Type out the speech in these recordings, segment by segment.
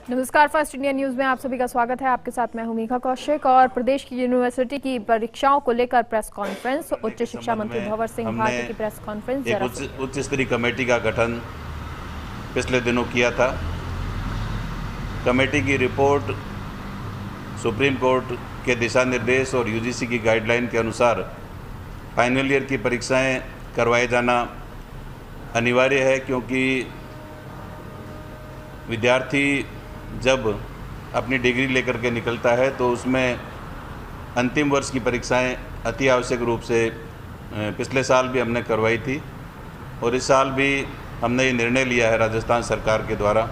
नमस्कार, first India news में आप सभी का स्वागत है। आपके साथ मैं हूं मीघा कौशिक। और प्रदेश की यूनिवर्सिटी की परीक्षाओं को लेकर प्रेस कॉन्फ्रेंस, उच्च शिक्षा मंत्री भंवर सिंह भाटी की प्रेस कॉन्फ्रेंस। एक उच्च स्तरीय कमेटी का गठन पिछले दिनों किया था। कमेटी की रिपोर्ट सुप्रीम कोर्ट के दिशा निर्देश और यूजीसी की गाइडलाइन के अनुसार फाइनल ईयर की परीक्षाएं करवाए जाना अनिवार्य है, क्योंकि विद्यार्थी जब अपनी डिग्री लेकर के निकलता है तो उसमें अंतिम वर्ष की परीक्षाएं अति आवश्यक रूप से पिछले साल भी हमने करवाई थी और इस साल भी हमने ये निर्णय लिया है राजस्थान सरकार के द्वारा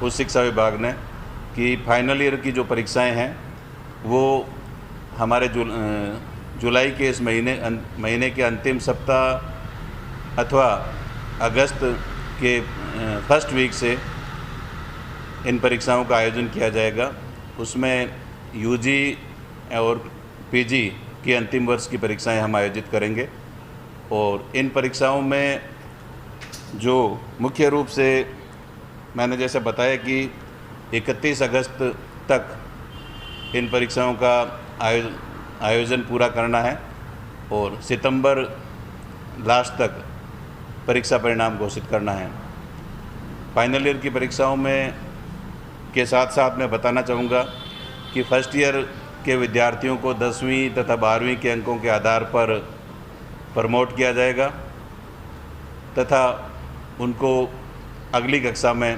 उच्च शिक्षा विभाग ने कि फाइनल ईयर की जो परीक्षाएं हैं वो हमारे जुलाई के इस महीने के अंतिम सप्ताह अथवा अगस्त के फर्स्ट वीक से इन परीक्षाओं का आयोजन किया जाएगा। उसमें यूजी और पीजी की अंतिम वर्ष की परीक्षाएं हम आयोजित करेंगे और इन परीक्षाओं में जो मुख्य रूप से मैंने जैसे बताया कि 31 अगस्त तक इन परीक्षाओं का आयोजन पूरा करना है और सितंबर लास्ट तक परीक्षा परिणाम घोषित करना है। फाइनल ईयर की परीक्षाओं में के साथ साथ मैं बताना चाहूँगा कि फर्स्ट ईयर के विद्यार्थियों को 10वीं तथा 12वीं के अंकों के आधार पर प्रमोट किया जाएगा तथा उनको अगली कक्षा में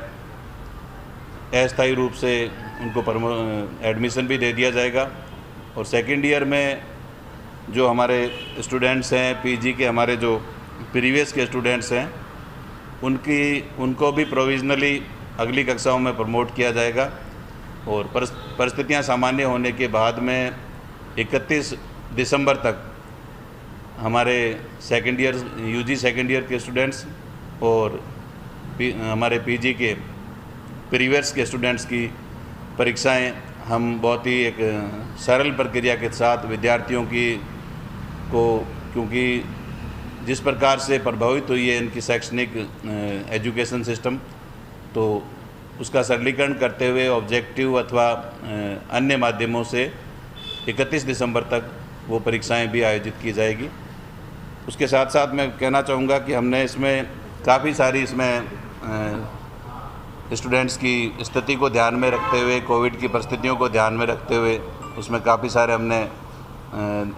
अस्थायी रूप से उनको एडमिशन भी दे दिया जाएगा। और सेकेंड ईयर में जो हमारे स्टूडेंट्स हैं, पीजी के हमारे जो प्रीवियस के स्टूडेंट्स हैं, उनको भी प्रोविजनली अगली कक्षाओं में प्रमोट किया जाएगा और परिस्थितियां सामान्य होने के बाद में 31 दिसंबर तक हमारे second year UG second year के स्टूडेंट्स और हमारे पीजी के प्रीवियस के स्टूडेंट्स की परीक्षाएं हम बहुत ही एक सरल प्रक्रिया के साथ विद्यार्थियों को, क्योंकि जिस प्रकार से प्रभावित हुई है इनकी शैक्षणिक एजुकेशन सिस्टम, तो उसका सरलीकरण करते हुए ऑब्जेक्टिव अथवा अन्य माध्यमों से 31 दिसंबर तक वो परीक्षाएं भी आयोजित की जाएगी। उसके साथ साथ मैं कहना चाहूँगा कि हमने इसमें काफ़ी सारी स्टूडेंट्स की स्थिति को ध्यान में रखते हुए, कोविड की परिस्थितियों को ध्यान में रखते हुए उसमें काफ़ी सारे हमने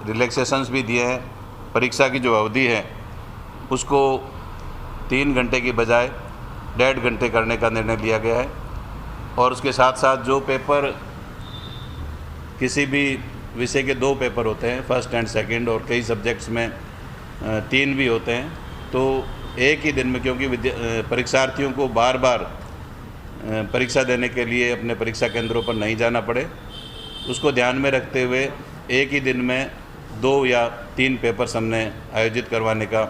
रिलैक्सेशंस भी दिए हैं। परीक्षा की जो अवधि है उसको 3 घंटे की बजाय 1.5 घंटे करने का निर्णय लिया गया है और उसके साथ साथ जो पेपर किसी भी विषय के 2 पेपर होते हैं, फर्स्ट एंड सेकंड, और कई सब्जेक्ट्स में 3 भी होते हैं, तो एक ही दिन में, क्योंकि परीक्षार्थियों को बार बार परीक्षा देने के लिए अपने परीक्षा केंद्रों पर नहीं जाना पड़े, उसको ध्यान में रखते हुए एक ही दिन में 2 या 3 पेपर्स हमने आयोजित करवाने का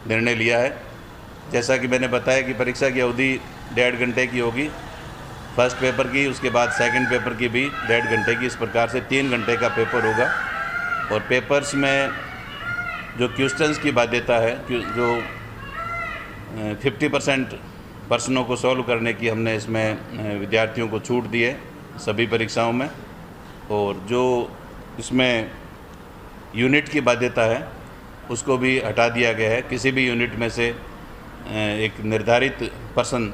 निर्णय लिया है। जैसा कि मैंने बताया कि परीक्षा की अवधि 1.5 घंटे की होगी फर्स्ट पेपर की, उसके बाद सेकंड पेपर की भी 1.5 घंटे की, इस प्रकार से 3 घंटे का पेपर होगा। और पेपर्स में जो क्वेश्चंस की बाध्यता है, जो 50% प्रश्नों को सॉल्व करने की हमने इसमें विद्यार्थियों को छूट दी है सभी परीक्षाओं में, और जो इसमें यूनिट की बाध्यता है उसको भी हटा दिया गया है। किसी भी यूनिट में से एक निर्धारित पर्सन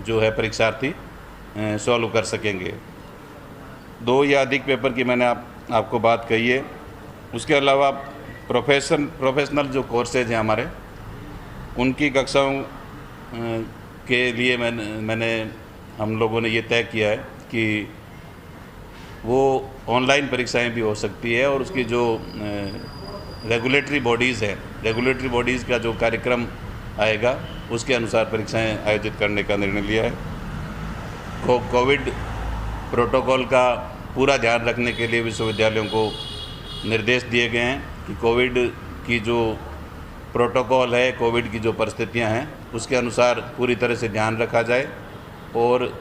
जो है परीक्षार्थी सॉल्व कर सकेंगे। 2 या अधिक पेपर की मैंने आपको बात कही है। उसके अलावा प्रोफेशनल जो कोर्सेज हैं हमारे, उनकी कक्षाओं के लिए हम लोगों ने ये तय किया है कि वो ऑनलाइन परीक्षाएं भी हो सकती है और उसकी जो रेगुलेटरी बॉडीज़ हैं, रेगुलेटरी बॉडीज़ का जो कार्यक्रम आएगा उसके अनुसार परीक्षाएं आयोजित करने का निर्णय लिया है। कोविड प्रोटोकॉल का पूरा ध्यान रखने के लिए विश्वविद्यालयों को निर्देश दिए गए हैं कि कोविड की जो प्रोटोकॉल है, कोविड की जो परिस्थितियां हैं, उसके अनुसार पूरी तरह से ध्यान रखा जाए और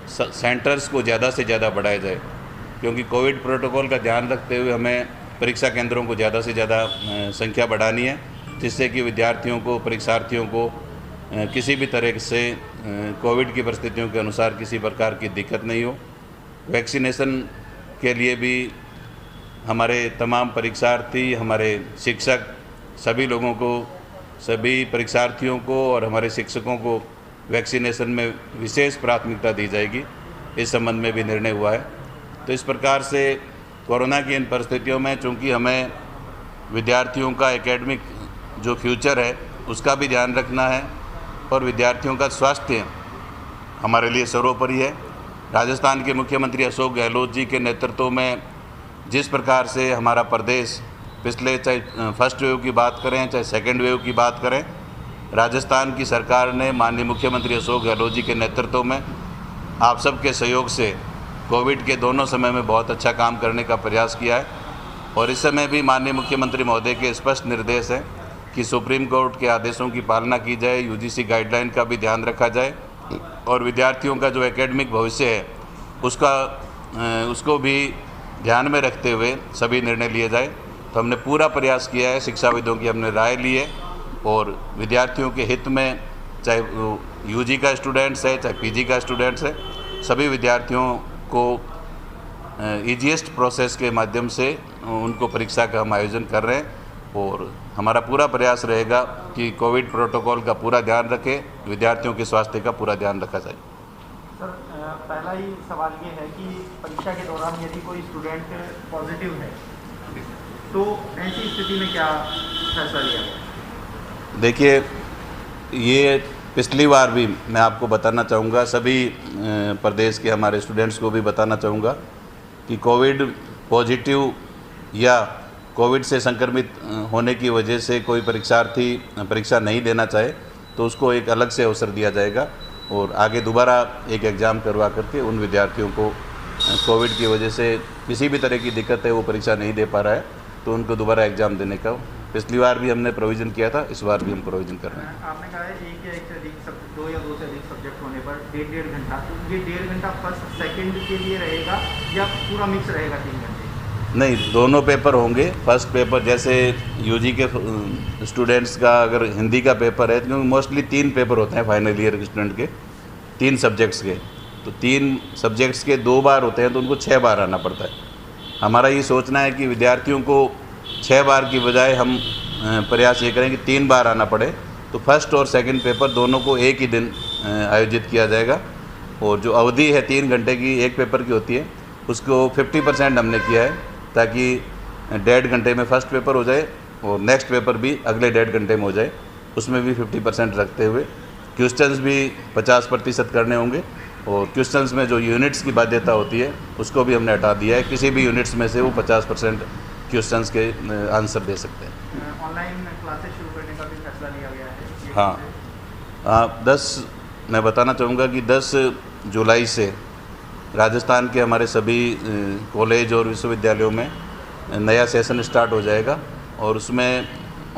सेंटर्स को ज़्यादा से ज़्यादा बढ़ाया जाए, क्योंकि कोविड प्रोटोकॉल का ध्यान रखते हुए हमें परीक्षा केंद्रों को ज़्यादा से ज़्यादा संख्या बढ़ानी है, जिससे कि विद्यार्थियों को, परीक्षार्थियों को किसी भी तरह से कोविड की परिस्थितियों के अनुसार किसी प्रकार की दिक्कत नहीं हो। वैक्सीनेशन के लिए भी हमारे तमाम परीक्षार्थी, हमारे शिक्षक, सभी लोगों को, सभी परीक्षार्थियों को और हमारे शिक्षकों को वैक्सीनेशन में विशेष प्राथमिकता दी जाएगी। इस संबंध में भी निर्णय हुआ है। तो इस प्रकार से कोरोना की इन परिस्थितियों में चूँकि हमें विद्यार्थियों का एकेडमिक जो फ्यूचर है उसका भी ध्यान रखना है और विद्यार्थियों का स्वास्थ्य हमारे लिए सर्वोपरि है। राजस्थान के मुख्यमंत्री अशोक गहलोत जी के नेतृत्व में जिस प्रकार से हमारा प्रदेश पिछले, चाहे फर्स्ट वेव की बात करें चाहे सेकेंड वेव की बात करें, राजस्थान की सरकार ने माननीय मुख्यमंत्री अशोक गहलोत जी के नेतृत्व में आप सबके सहयोग से कोविड के दोनों समय में बहुत अच्छा काम करने का प्रयास किया है। और इस समय भी माननीय मुख्यमंत्री महोदय के स्पष्ट निर्देश हैं कि सुप्रीम कोर्ट के आदेशों की पालना की जाए, यूजीसी गाइडलाइन का भी ध्यान रखा जाए और विद्यार्थियों का जो एकेडमिक भविष्य है उसको भी ध्यान में रखते हुए सभी निर्णय लिए जाए। तो हमने पूरा प्रयास किया है, शिक्षाविदों की हमने राय ली है और विद्यार्थियों के हित में, चाहे वो यूजी का स्टूडेंट्स है चाहे पीजी का स्टूडेंट्स है, सभी विद्यार्थियों को ईजीएस्ट प्रोसेस के माध्यम से उनको परीक्षा का हम आयोजन कर रहे हैं और हमारा पूरा प्रयास रहेगा कि कोविड प्रोटोकॉल का पूरा ध्यान रखें, विद्यार्थियों के स्वास्थ्य का पूरा ध्यान रखा जाए। सर, पहला ही सवाल ये है कि परीक्षा के दौरान यदि कोई स्टूडेंट पॉजिटिव है तो ऐसी स्थिति में क्या फैसला लिया गया? देखिए, ये पिछली बार भी मैं आपको बताना चाहूँगा, सभी प्रदेश के हमारे स्टूडेंट्स को भी बताना चाहूँगा कि कोविड पॉजिटिव या कोविड से संक्रमित होने की वजह से कोई परीक्षार्थी परीक्षा नहीं देना चाहे तो उसको एक अलग से अवसर दिया जाएगा और आगे दोबारा एक एग्ज़ाम करवा करके उन विद्यार्थियों को कोविड की वजह से किसी भी तरह की दिक्कत है, वो परीक्षा नहीं दे पा रहा है, तो उनको दोबारा एग्ज़ाम देने का पिछली बार भी हमने प्रोविज़न किया था, इस बार भी हम प्रोविज़न कर रहे हैं। आपने कहा है एक या एक से अधिक दो या दो से अधिक सब्जेक्ट होने पर 1.5 घंटा, तो ये 1.5 घंटा फर्स्ट सेकेंड के लिए रहेगा या पूरा मिक्स रहेगा 3 घंटे? नहीं, दोनों पेपर होंगे। फर्स्ट पेपर जैसे यूजी के स्टूडेंट्स का अगर हिंदी का पेपर है, क्योंकि मोस्टली 3 पेपर होते हैं फाइनल ईयर के स्टूडेंट के, 3 सब्जेक्ट्स के, तो 3 सब्जेक्ट्स के 2 बार होते हैं तो उनको 6 बार आना पड़ता है। हमारा ये सोचना है कि विद्यार्थियों को 6 बार की बजाय हम प्रयास ये करें कि 3 बार आना पड़े, तो फर्स्ट और सेकंड पेपर दोनों को एक ही दिन आयोजित किया जाएगा और जो अवधि है 3 घंटे की एक पेपर की होती है उसको 50% हमने किया है ताकि 1.5 घंटे में फर्स्ट पेपर हो जाए और नेक्स्ट पेपर भी अगले 1.5 घंटे में हो जाए, उसमें भी 50% रखते हुए क्वेश्चंस भी 50% करने होंगे और क्वेश्चंस में जो यूनिट्स की बाध्यता होती है उसको भी हमने हटा दिया है। किसी भी यूनिट्स में से वो 50% क्वेश्चंस के आंसर दे सकते हैं। ऑनलाइन क्लासेस शुरू करने का भी फैसला लिया गया है? हाँ, मैं बताना चाहूँगा कि 10 जुलाई से राजस्थान के हमारे सभी कॉलेज और विश्वविद्यालयों में नया सेशन स्टार्ट हो जाएगा और उसमें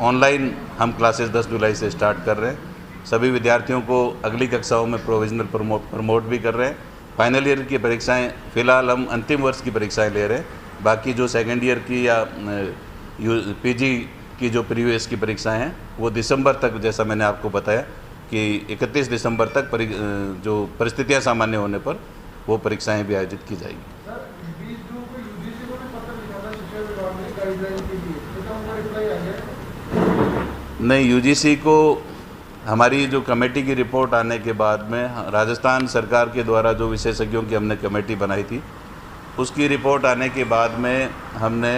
ऑनलाइन हम क्लासेस 10 जुलाई से स्टार्ट कर रहे हैं। सभी विद्यार्थियों को अगली कक्षाओं में प्रोविजनल प्रमोट भी कर रहे हैं। फाइनल ईयर की परीक्षाएं फ़िलहाल हम अंतिम वर्ष की परीक्षाएं ले रहे हैं, बाकी जो सेकेंड ईयर की या पीजी की जो प्रीवियस की परीक्षाएं हैं वो दिसंबर तक, जैसा मैंने आपको बताया कि 31 दिसंबर तक जो परिस्थितियां सामान्य होने पर वो परीक्षाएं भी आयोजित की जाएगी। सर, 20 जून को यूजीसी को भी पत्र लिखा था शिक्षा विभाग ने गाइडलाइन के लिए, तो क्या उनका रिप्लाई आ गया? नहीं, यूजीसी को हमारी जो कमेटी की रिपोर्ट आने के बाद में राजस्थान सरकार के द्वारा जो विशेषज्ञों की हमने कमेटी बनाई थी उसकी रिपोर्ट आने के बाद में हमने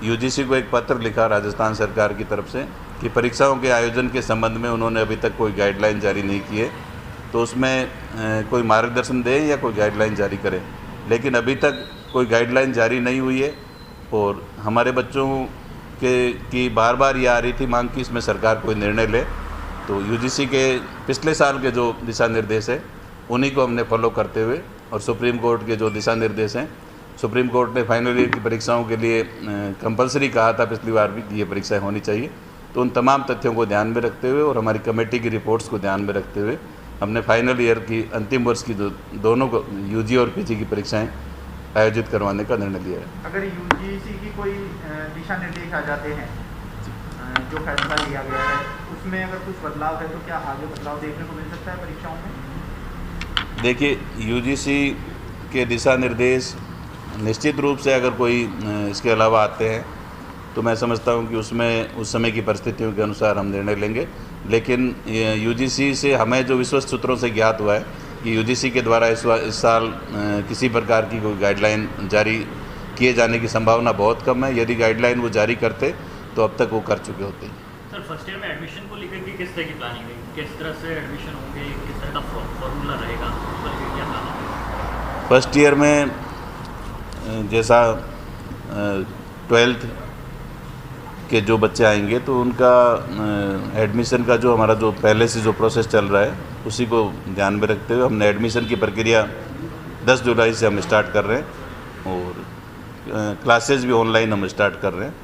यूजीसी को एक पत्र लिखा राजस्थान सरकार की तरफ से कि परीक्षाओं के आयोजन के संबंध में उन्होंने अभी तक कोई गाइडलाइन जारी नहीं की है, तो उसमें कोई मार्गदर्शन दें या कोई गाइडलाइन जारी करें। लेकिन अभी तक कोई गाइडलाइन जारी नहीं हुई है और हमारे बच्चों की बार बार ये आ रही थी मांग कि इसमें सरकार कोई निर्णय ले, तो यूजीसी के पिछले साल के जो दिशा निर्देश है उन्हीं को हमने फॉलो करते हुए और सुप्रीम कोर्ट के जो दिशा निर्देश हैं, सुप्रीम कोर्ट ने फाइनल ईयर की परीक्षाओं के लिए कंपलसरी कहा था पिछली बार भी कि ये परीक्षाएँ होनी चाहिए, तो उन तमाम तथ्यों को ध्यान में रखते हुए और हमारी कमेटी की रिपोर्ट्स को ध्यान में रखते हुए हमने फाइनल ईयर की अंतिम वर्ष की जो दोनों को यूजी और पीजी की परीक्षाएं आयोजित करवाने का निर्णय लिया है। अगर यूजीसी की कोई दिशा निर्देश आ जाते हैं जो फैसला लिया गया है उसमें अगर कुछ बदलाव है तो क्या आगे बदलाव देखने को मिल सकता है परीक्षाओं में? देखिए, यूजीसी के दिशा निर्देश निश्चित रूप से अगर कोई इसके अलावा आते हैं तो मैं समझता हूं कि उसमें उस समय की परिस्थितियों के अनुसार हम निर्णय लेंगे। लेकिन यूजीसी से हमें जो विश्वस्त सूत्रों से ज्ञात हुआ है कि यूजीसी के द्वारा इस साल किसी प्रकार की कोई गाइडलाइन जारी किए जाने की संभावना बहुत कम है। यदि गाइडलाइन वो जारी करते तो अब तक वो कर चुके होते हैं। सर, फर्स्ट ईयर में एडमिशन को लेकर के किस तरह की प्लानिंग है? किस तरह से एडमिशन होंगे, किस तरह का फॉर्मूला रहेगा, क्या प्लानिंग? फर्स्ट ईयर में जैसा 12th के जो बच्चे आएंगे तो उनका एडमिशन का जो हमारा जो पहले से जो प्रोसेस चल रहा है उसी को ध्यान में रखते हुए हमने एडमिशन की प्रक्रिया 10 जुलाई से हम स्टार्ट कर रहे हैं और क्लासेस भी ऑनलाइन हम स्टार्ट कर रहे हैं।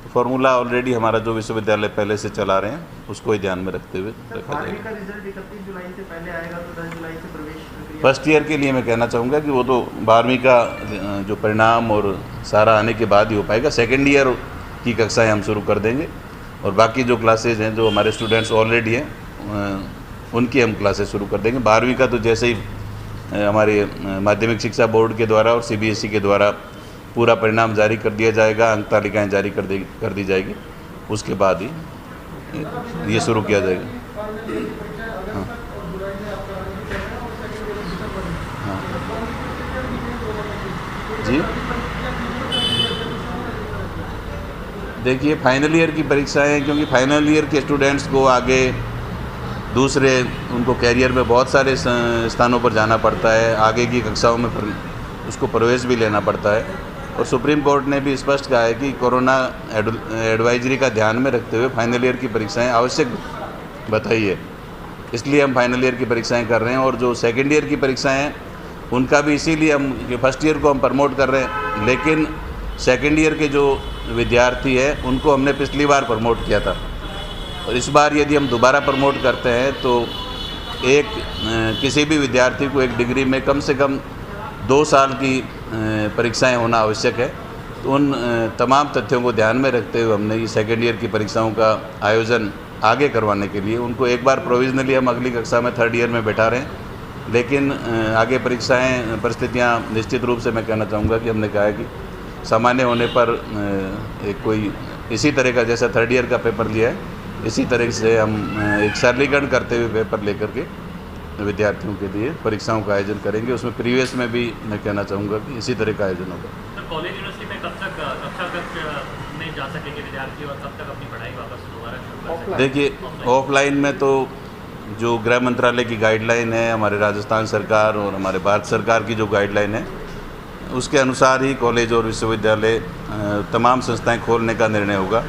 तो फार्मूला ऑलरेडी हमारा जो विश्वविद्यालय पहले से चला रहे हैं उसको ही ध्यान में रखते हुए रखा जाएगा। का रिजल्ट 31 जुलाई से पहले आएगा तो 10 जुलाई से प्रवेश प्रक्रिया। फर्स्ट ईयर के लिए मैं कहना चाहूँगा कि वो तो 12वीं का जो परिणाम और सारा आने के बाद ही हो पाएगा। सेकेंड ईयर की कक्षाएं हम शुरू कर देंगे और बाकी जो क्लासेज हैं जो हमारे स्टूडेंट्स ऑलरेडी हैं उनकी हम क्लासेस शुरू कर देंगे। 12वीं का तो जैसे ही हमारे माध्यमिक शिक्षा बोर्ड के द्वारा और सीबीएसई के द्वारा पूरा परिणाम जारी कर दिया जाएगा, अंक तालिकाएँ जारी कर दी जाएगी, उसके बाद ही ये शुरू किया जाएगा। हाँ। हाँ। जी देखिए, फाइनल ईयर की परीक्षाएं, क्योंकि फाइनल ईयर के स्टूडेंट्स को आगे दूसरे उनको कैरियर में बहुत सारे स्थानों पर जाना पड़ता है, आगे की कक्षाओं में उसको प्रवेश भी लेना पड़ता है और सुप्रीम कोर्ट ने भी स्पष्ट कहा है कि कोरोना एडवाइजरी का ध्यान में रखते हुए फाइनल ईयर की परीक्षाएं आवश्यक बताई है। इसलिए हम फाइनल ईयर की परीक्षाएं कर रहे हैं और जो सेकेंड ईयर की परीक्षाएं हैं उनका भी इसीलिए हम फर्स्ट ईयर को हम प्रमोट कर रहे हैं, लेकिन सेकेंड ईयर के जो विद्यार्थी हैं उनको हमने पिछली बार प्रमोट किया था और इस बार यदि हम दोबारा प्रमोट करते हैं तो किसी भी विद्यार्थी को एक डिग्री में कम से कम 2 साल की परीक्षाएं होना आवश्यक है। तो उन तमाम तथ्यों को ध्यान में रखते हुए हमने ये सेकेंड ईयर की परीक्षाओं का आयोजन आगे करवाने के लिए उनको एक बार प्रोविजनली हम अगली कक्षा में थर्ड ईयर में बैठा रहे हैं, लेकिन आगे परीक्षाएं परिस्थितियां निश्चित रूप से मैं कहना चाहूँगा कि हमने कहा है कि सामान्य होने पर एक कोई इसी तरह का जैसा थर्ड ईयर का पेपर लिया है इसी तरह से हम एक सरलीकरण करते हुए पेपर लेकर के विद्यार्थियों के लिए परीक्षाओं का आयोजन करेंगे। उसमें प्रीवियस में भी मैं कहना चाहूँगा कि इसी तरह का आयोजन होगा। सर, कॉलेज यूनिवर्सिटी में कब तक कक्षा कक्ष में जा सकेंगे विद्यार्थी और कब तक अपनी पढ़ाई वापस दोबारा शुरू कर सकेंगे? देखिए, ऑफलाइन में तो जो गृह मंत्रालय की गाइडलाइन है, हमारे राजस्थान सरकार और हमारे भारत सरकार की जो गाइडलाइन है उसके अनुसार ही कॉलेज और विश्वविद्यालय तमाम संस्थाएं खोलने का निर्णय होगा।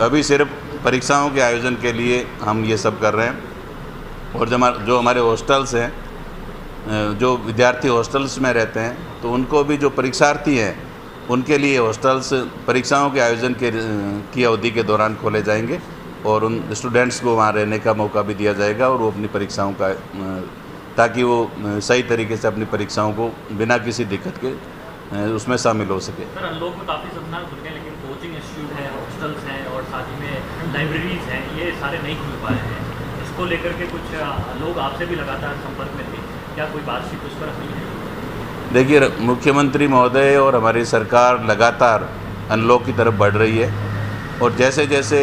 अभी सिर्फ परीक्षाओं के आयोजन के लिए हम ये सब कर रहे हैं और जो हमारे हॉस्टल्स हैं, जो विद्यार्थी हॉस्टल्स में रहते हैं तो उनको भी जो परीक्षार्थी हैं उनके लिए हॉस्टल्स परीक्षाओं के आयोजन की अवधि के दौरान खोले जाएंगे और उन स्टूडेंट्स को वहाँ रहने का मौका भी दिया जाएगा और वो अपनी परीक्षाओं का ताकि वो सही तरीके से अपनी परीक्षाओं को बिना किसी दिक्कत के उसमें शामिल हो सके। सर, अनलॉक में काफ़ी संस्थान खुल गए लेकिन कोचिंग इंस्टीट्यूट है, हॉस्टल्स हैं और साथ ही में लाइब्रेरीज हैं, ये सारे नहीं खुल पाए हैं। इसको लेकर के कुछ लोग आपसे भी लगातार संपर्क में थे, क्या कोई बातचीत उस पर हुई है? देखिए, मुख्यमंत्री महोदय और हमारी सरकार लगातार अनलॉक की तरफ बढ़ रही है और जैसे जैसे